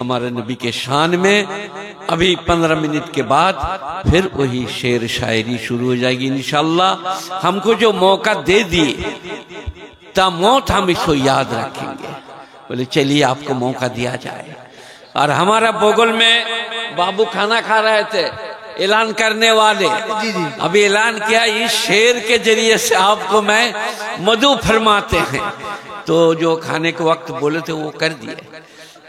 ہمارے نبی کے شان میں ابھی 15 منٹ کے بعد پھر وہی شعر شاعری شروع ہو جائے گی انشاءاللہ. ہم کو جو موقع دے دیے تا موت ہم اس کو یاد رکھیں گے. بولے چلیے آپ کو موقع دیا جائے. اور ہمارا بغل میں بابو کھانا کھا رہے تھے اعلان کرنے والے. ابھی اعلان کیا اس شعر کے ذریعے سے آپ کو میں مدعو فرماتے ہیں. تو جو کھانے کے وقت بولے تھے وہ کر دیے.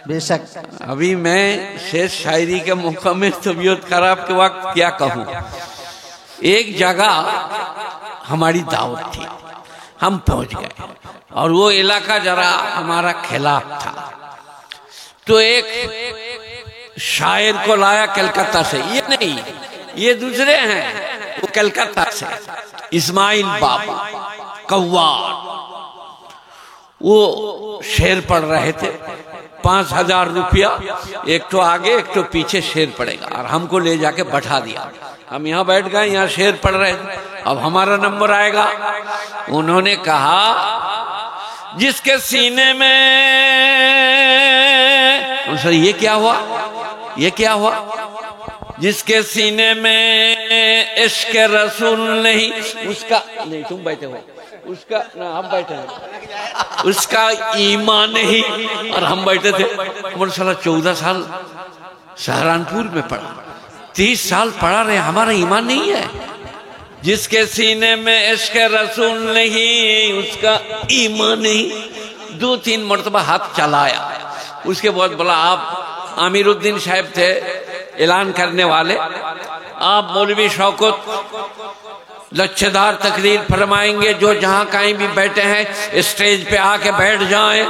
بے شک. ابھی میں شعر شاعری کے موقع میں طبیعت خراب کے وقت کیا کہوں. ایک جگہ ہماری دعوت تھی, ہم پہنچ گئے اور وہ علاقہ ذرا ہمارا خلاف تھا. تو ایک شاعر کو لایا کلکتہ سے. یہ نہیں, یہ دوسرے ہیں. وہ کلکتہ سے اسماعیل بابا قوار, وہ شعر پڑھ رہے تھے. 5000 روپیہ, ایک تو آگے ایک تو پیچھے شعر پڑے گا. اور ہم کو لے جا کے بٹھا دیا. ہم یہاں بیٹھ گئے, یہاں شعر پڑھ رہے تھے. اب ہمارا نمبر آئے گا. انہوں نے کہا جس کے سینے میں, سر یہ کیا ہوا, یہ کیا ہوا, جس کے سینے میں عشق رسول نہیں, اس کا نہیں, تم بیٹھے ہو, اس کا ہم بیٹھے ہیں, اس کا ایمان نہیں. اور ہم بیٹھے تھے. ہمارے سالہ 14 سال سہارنپور میں پڑھا, 30 سال پڑھا رہے, ہمارا ایمان نہیں ہے. جس کے سینے میں عشق رسول نہیں, اس کا ایمان نہیں. 2-3 مرتبہ ہاتھ چلایا. اس کے بعد بولا آپ امیر الدین صاحب تھے اعلان کرنے والے, آپ مولوی شوکت لچھے دار تقریر فرمائیں گے, جو جہاں کہیں بھی بیٹھے ہیں اسٹیج پہ آ کے بیٹھ جائیں.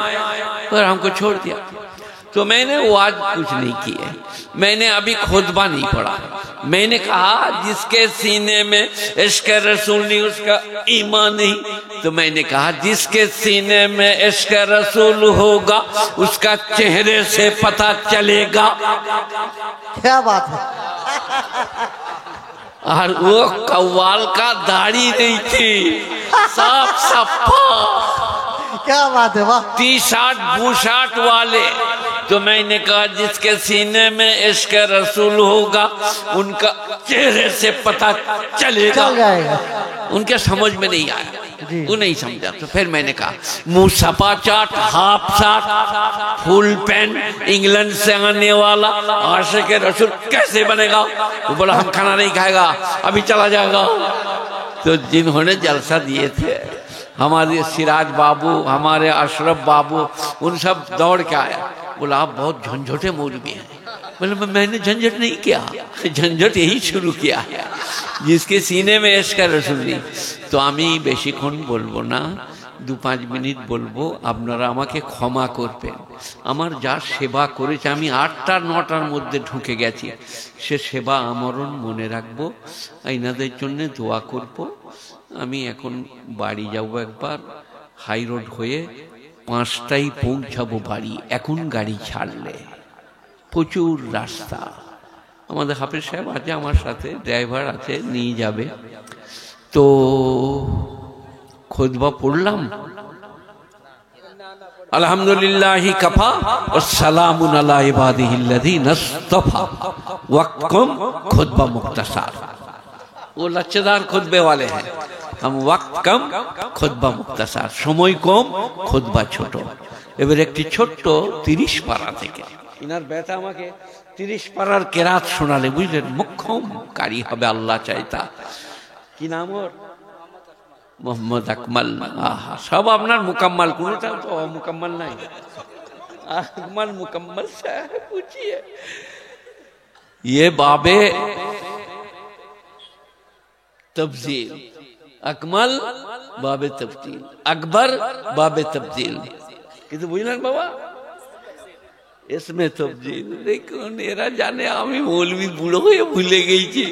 اور ہم کو چھوڑ دیا. تو میں نے وہ آج کچھ نہیں کیا, میں نے ابھی خطبہ نہیں پڑھا. میں نے کہا جس کے سینے میں عشق رسول نہیں, اس کا ایمان نہیں. تو میں نے کہا جس کے سینے میں عشق رسول ہوگا, اس کا چہرے سے پتہ چلے گا. کیا بات ہے. اور وہ قوال کا داڑھی نہیں تھی, صاف صفا. کیا بات ہے. واہ. ٹی شرٹ بو شرٹ والے. تو میں نے کہا جس کے سینے میں عشق رسول ہوگا, ان کا چہرے سے پتہ چلے گا. چل جائے گا. ان کے سمجھ میں نہیں آیا, وہ نہیں سمجھا. تو پھر میں نے کہا منہ سپا چاٹ, ہاف شارٹ, فل پین, انگلینڈ سے آنے والا عاشق رسول کیسے بنے گا. وہ بولا ہم کھانا نہیں کھائے گا, ابھی چلا جائے گا. تو جنہوں نے جلسہ دیے تھے, ہمارے سراج بابو, ہمارے اشرف بابو, ان سب دوڑ کے آیا. بولا آپ بہت جھنجھوٹے مولوی ہیں. بولا میں نے جھنجھٹ نہیں کیا, جھنجھٹ یہی شروع کیا ہے. جس کے سینے میں عشق رسول نہیں. তো আমি বেশিক্ষণ বলবো না, 2-5 মিনিট বলবো, আপনারা আমাকে ক্ষমা করবেন. আমার যা সেবা করেছে, আমি 8টা-9টার মধ্যে ঢুকে গেছি, সে সেবা আমরণ মনে রাখবো, এনাদের জন্য দোয়া করব. আমি এখন বাড়ি যাব, একবার হাই রোড হয়ে 5টায় পৌঁছাবো বাড়ি. এখন গাড়ি ছাড়লে প্রচুর রাস্তা. আমাদের হাফেজ সাহেব আছে আমার সাথে, ড্রাইভার আছে, নিয়ে যাবে. তো খুতবা পড়লাম, আলহামদুলিল্লাহি কাফা ওয়াসসালামুন আলা ইবাদিহিল্লাযিনা ইসতাফা. वक्त कम खुतबा मुख्तसार. वो लच्छेदार खुतबे वाले हैं, हम वक्त कम खुतबा मुख्तसार. সময় কম, খুতবা ছোট. এবার একটি ছোট্ট 30 পারা থেকে ইনার বেটা আমাকে 30 পারার কেরাত শোনালে, বুঝলেন, মুখ্যম কারি হবে আল্লাহ চাইতা. কি নাম ওর? মোহাম্মদ আকমাল. আহা, সব আপনার মুকাম্মাল, কোনটা তো মুকাম্মাল নাই. আকমাল মুকাম্মাল সাহেব पूछिए. ये बाबे तब्दील, আকমাল বাবে তবদিল, আকবর বাবে তবদিল. কিন্তু বুঝলেন বাবা, इसमें तब्दील. দেখুন এরা জানে আমি মৌলবি বুড়ো হয়ে ভুলে গেছি.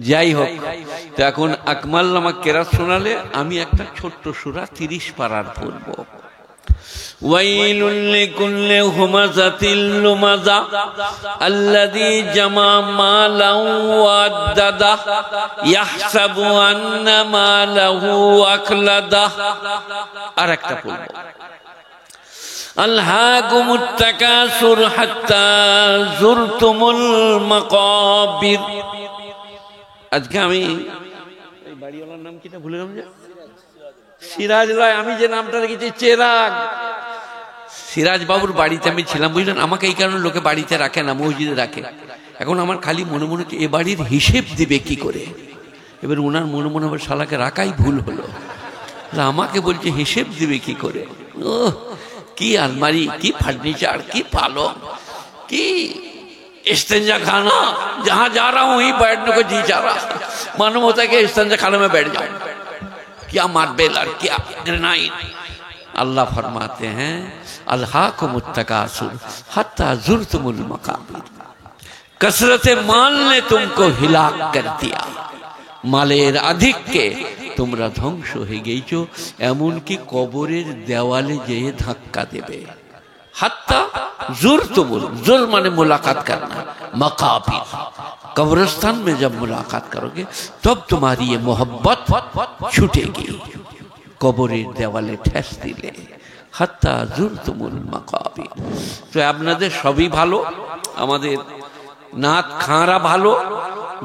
যাই হোক, তো এখন আকমাল আমাকে কেরাত শোনালে আমি একটা ছোট্ট সূরা 30 পারার পড়ব. ওয়াইলুল লিকুল্লি হুমাযাতিল লুমাযা আল্লাযী জামা মালান ওয়া আদ্দাদা ইয়াহসাবু আন্না মালাহু আকলাদা. আর একটা পড়ব. আলহাকুমুত তাকাসুর হাত্তা যুরতুমুল মাকাবির। আজকে আমি এই বাড়িওয়ালার নাম কিটা ভুলে গেলাম, যে সিরাজ লয়, আমি যে নামটা রেখেছি চেরাগ। সিরাজ বাবুর বাড়িতে আমি ছিলাম, বুঝলেন। আমাকে এই কারণে লোকে বাড়িতে রাখে না, মসজিদে রাখে। এখন আমার খালি মনে মনে হচ্ছে এ বাড়ির হিসেব দিবে কি করে। এবার ওনার মনে মনে আবার শালাকে রাখাই ভুল হলো, আমাকে বলছে হিসেব দিবে কি করে। ও কি আলমারি, কি ফাर्नीचर, की पालंग, की इस्तेंजा खाना, जहां जा रहा हूं वहीं बैठने को जी जा रहा। मालूम होता है कि इस्तेंजा खाने में बैठ जाऊं, क्या मार्बल और क्या ग्रेनाइट। अल्लाह फरमाते हैं अल्हाकुमुत तकासुर हत्ता जुरतुमुल मकाबिर। कसरत माल ने तुमको हिलाक कर दिया, মালের আধিক্যে তোমরা ধ্বংস হয়ে গেছো, এমনকি কবরের দেওয়ালে যেয়ে ধাক্কা দেবে। হাত্তা जुरतुमुल, जुर माने मुलाकात करना, मकाबिर कब्रिस्तान में जब मुलाकात करोगे तब तुम्हारी ये मोहब्बत छूटेगी। কবরের দেওয়ালে ঠেস দিলে হাত্তা जुरतुमुल मकाबिर। তো আপনাদের সবই ভালো, আমাদের নাত খাঁরা ভালো,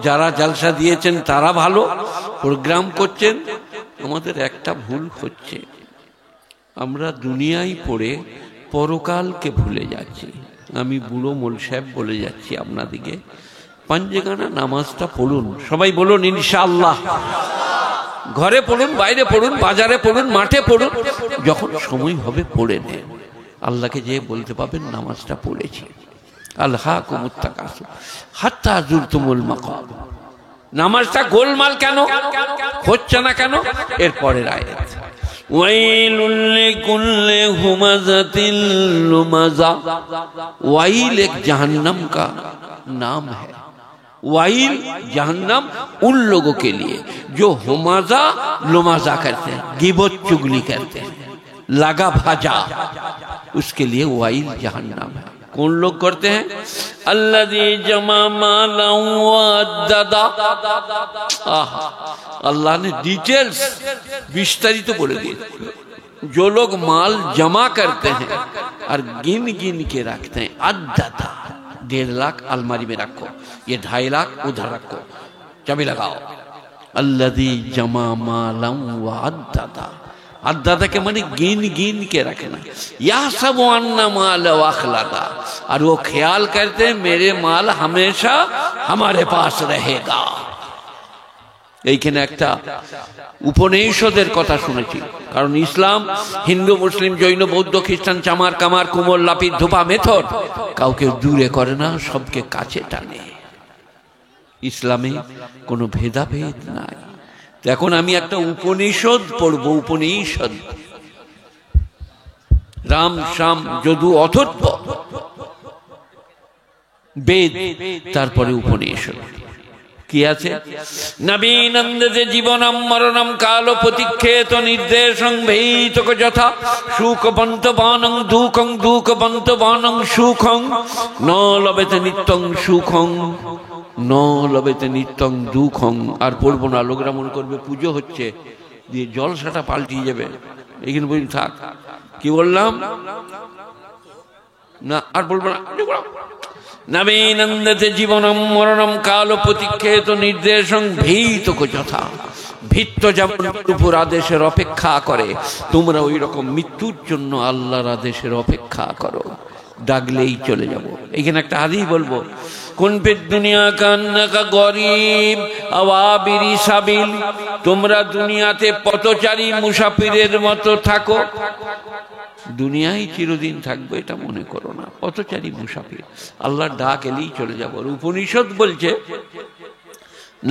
যারা জলসা দিয়েছেন তারা ভালো, প্রোগ্রাম করছেন। আমাদের একটা ভুল হচ্ছে, আমরা দুনিয়ায় পড়ে পরকালকে ভুলে যাচ্ছি। আমি বুড়ো মোল সাহেব বলে যাচ্ছি আপনাদিকে, পাঞ্জেগানা নামাজটা পড়ুন, সবাই বলুন ইনশাআল্লাহ। ঘরে পড়ুন, বাইরে পড়ুন, বাজারে পড়ুন, মাঠে পড়ুন, যখন সময় হবে পড়ে নেন। আল্লাহকে যে বলতে পাবেন নামাজটা পড়েছি। আলহাকুমুত তাকাসুর হাত্তা যুরতুমুল মাকাবির। নামাজটা গোলমাল কেন হচ্ছে না কেন? এর পরের আয়াত, ওয়াইলুল লিকুল্লি হুমাযাতিল লুমাযা। वाइल एक जहन्नम का नाम है। वाइल जहन्नम उन लोगों के लिए जो हुमाजा लुमाजा करते हैं, गिबत चुगली करते हैं, लगा भाजा, उसके लिए वाइल जहन्नम है। कौन लोग करते हैं? अल्लज़ी जमा माला व अद्ददा। अल्लाह ने डिटेल्स विस्तारित तो बोले दिए। जो लोग माल जमा करते हैं और गिन गिन के रखते हैं, अद्ददा 1.5 लाख अलमारी में रखो, ये 2.5 लाख उधर रखो, चाबी लगाओ। अल्लज़ी जमा माला व अद्ददा, अद्दादा के माने गिन गिन के रखना। यह सब अन्ना माल अखलादा, और वो ख्याल करते मेरे माल हमेशा हमारे पास रहेगा। এইখানে একটা উপনিষদের কথা শুনেছি, কারণ ইসলাম হিন্দু মুসলিম জৈন বৌদ্ধ খ্রিস্টান চামার কামার কুমোর লাপিত ধোপা মেথর কাউকে দূরে করে না, সবকে কাছে টানে। ইসলামে কোনো ভেদাভেদ নাই। এখন আমি একটা উপনিষদ পড়ব, উপনিষদ, রাম শাম যদু অথর্ব বেদ, তারপরে উপনিষদ কি আছে? নবীনন্দতে জীবনম মরণম কালো প্রতিক্ষেত নির্দেশং ভীতক যথা সুখবন্তবানং দুঃখং দুঃখবন্তবানং সুখং ন লবেতে নিত্যং সুখং ন লবেতে নিত্যং দুঃখং। আর পড়বো না, লোকরা মনে করবে পুজো হচ্ছে, দিয়ে জলসাটা পাল্টিয়ে যাবে। এখানে বলি থাক, কি বললাম না, আর বলবো না। নবীনন্দতে জীবনম মরণম কালো প্রতিক্ষেত নির্দেশং ভীতক যথা। ভিত্ত যেমন উপর আদেশের অপেক্ষা করে, তোমরা ওই রকম মৃত্যুর জন্য আল্লাহর আদেশের অপেক্ষা করো, ডাকলেই চলে যাব। এখানে একটা হাদিস বলবো, কোন পে দুনিয়া কান্নাকা গরিব আওয়াবিরি সাবিল। তোমরা দুনিয়াতে পথচারী মুসাফিরের মতো থাকো। দুনিয়ায় চিরদিন থাকবো এটা মনে করো না, পথচারী মুসাফির, আল্লাহর ডাক এলেই চলে যাবো। উপনিষদ বলছে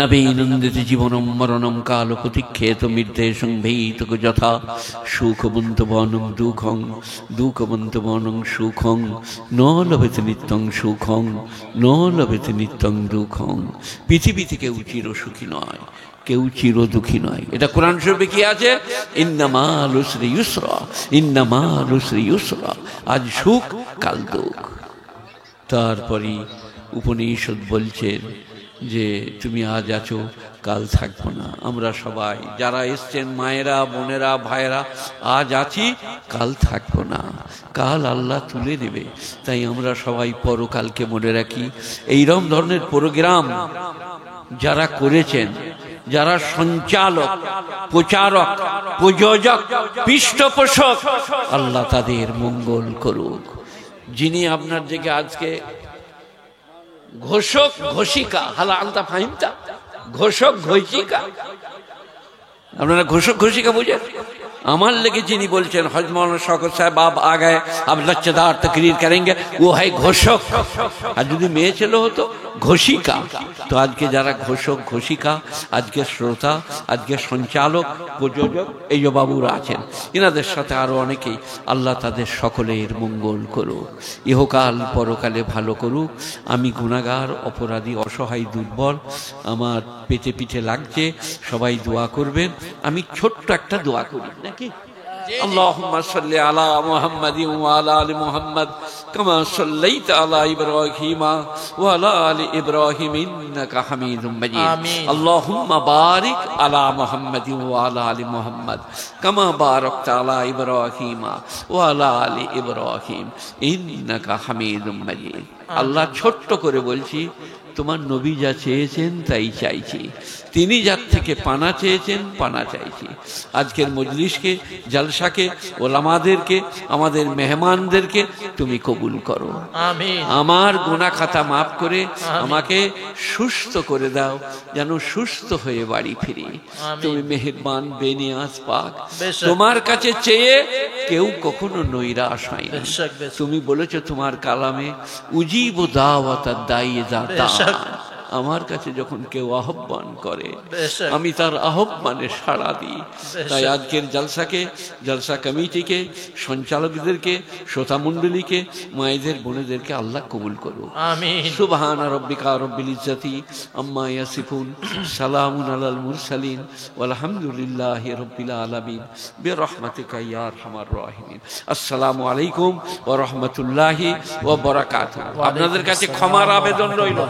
নবীনন্দিত জীবনম মরণম কাল প্রতিক্ষেত নির্দেশং ভীতক যথা সুখবন্তবনং দুঃখং দুঃখবন্তবনং সুখং ন লভেতে নিত্যং সুখং ন লভেতে নিত্যং দুঃখং। পৃথিবীতে কেউ চির সুখী নয়, কেউ চির দুঃখী নয়। এটা কোরআন শরীফে কি আছে? ইন্নামাল উসরি ইউসরা, ইন্নামাল উসরি ইউসরা। আজ সুখ কাল দুঃখ। তারপরে উপনিষদ বলছেন যে তুমি আজ আছো কাল থাকবো না। আমরা সবাই যারা এসছেন, মায়েরা, বোনেরা, ভাইয়েরা, আজ আছি কাল থাকবো না, কাল আল্লাহ তুলে দেবে। তাই আমরা সবাই পরকালকে মনে রাখি। এইরকম ধরনের প্রোগ্রাম যারা করেছেন, যারা সঞ্চালক, প্রচারক, প্রযোজক, পৃষ্ঠপোষক, আল্লাহ তাদের মঙ্গল করুক। যিনি আপনার দিকে আজকে ঘোষক ঘোষিকা, হালা আলতা ফাহিমতা, ঘোষক ঘোষিকা, আপনারা ঘোষক ঘোষিকা বুঝেন? আমার लेके যিনি বলছেন হযরত মাওলানা শওকত সাহেব आप आ गए अब लच्चेदार तकरीर करेंगे, वो है ঘোষক। আর যদি মেয়ে ছেলে হতো ঘোষিকা। তো আজকে যারা ঘোষক ঘোষিকা, আজকে শ্রোতা, আজকে সঞ্চালক, প্রযোজক, এই যে বাবুরা আছেন, এনাদের সাথে আরো অনেকেই, আল্লাহ তাদের সকলের মঙ্গল করুক, ইহকাল পরকালে ভালো করুক। আমি গুনাহগার, অপরাধী, অসহায়, দুর্বল, আমার পেটে পিঠে লাগছে, সবাই দোয়া করবেন। আমি ছোট্ট একটা দোয়া করি নাকি? আল্লাহুম্মা সাল্লি আলা মুহাম্মাদিন ওয়া আলা আলি মুহাম্মাদ কামা সাল্লাইতা আলা ইব্রাহিম ওয়া আলা আলি ইব্রাহিম ইন্নাকা হামিদুম মাজিদ। আল্লাহুম্মা বারিক আলা মুহাম্মাদিন ওয়া আলা আলি মুহাম্মাদ কামা বারাকতা আলা ইব্রাহিম ওয়া আলা আলি ইব্রাহিম ইন্নাকা হামিদুম মাজিদ। আল্লাহ ছোট্ট করে বলছি, তোমার নবী যা চেয়েছেন তাই চাইছি, তিনি যার থেকে পানা চেয়েছেন পানা চাইছি। আজকের মজলিসকে, জলসাকে, ওলামাদেরকে, আমাদের মেহমানদেরকে তুমি কবুল করো। আমিন। আমার গুনাহ খাতা মাফ করে আমাকে সুস্থ করে দাও, যেন সুস্থ হয়ে বাড়ি ফিরি। তুমি মেহেরবান, বেনিয়াজ, পাক। তোমার কাছে চেয়ে কেউ কখনো নৈরাশ হয় না। তুমি বলেছো তোমার কালামে, উজিব দাওয়াতাদ দাঈ ইযা দাআ। আমার কাছে যখন কেউ আহ্বান করে আমি তার আহ্বানে সাড়া দিই। তাই আজকের জলসাকে, জলসা কমিটিকে, সঞ্চালকদেরকে, শ্রোতা মণ্ডলীকে, মায়েদের, বোনেদেরকে আল্লাহ কবুল করুক। আমিন। সুবহান রাব্বিকা রব্বিল ইজ্জাতি আম্মা ইয়াসিফুন, সালামুন আলাল মুরসালিন, ওয়ালহামদুলিল্লাহি রাব্বিল আলামিন, বিরহমাতিকা ইয়া আরহামার রাহিমিন। আসসালামু আলাইকুম ওয়া রাহমাতুল্লাহি ওয়া বারাকাতুহু। আপনাদের কাছে ক্ষমার আবেদন রইল।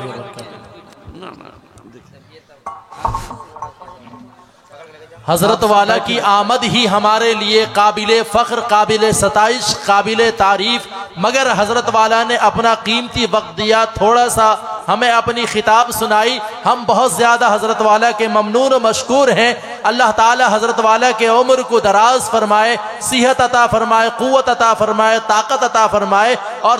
हजरत वाला की आमद ही हमारे लिए काबिले फ़ख्र, काबिले सताइश, काबिले तारीफ़, मगर हजरत वाला ने अपना कीमती वक्त दिया, थोड़ा सा हमें अपनी खिताब सुनाई। हम बहुत ज़्यादा हजरत वाला के ममनून और मशकूर हैं। अल्लाह ताला हजरत वाला के उम्र को दराज फरमाए, सेहत अता फरमाए, क़ुव्वत अता फरमाए, ताकत अता फरमाए और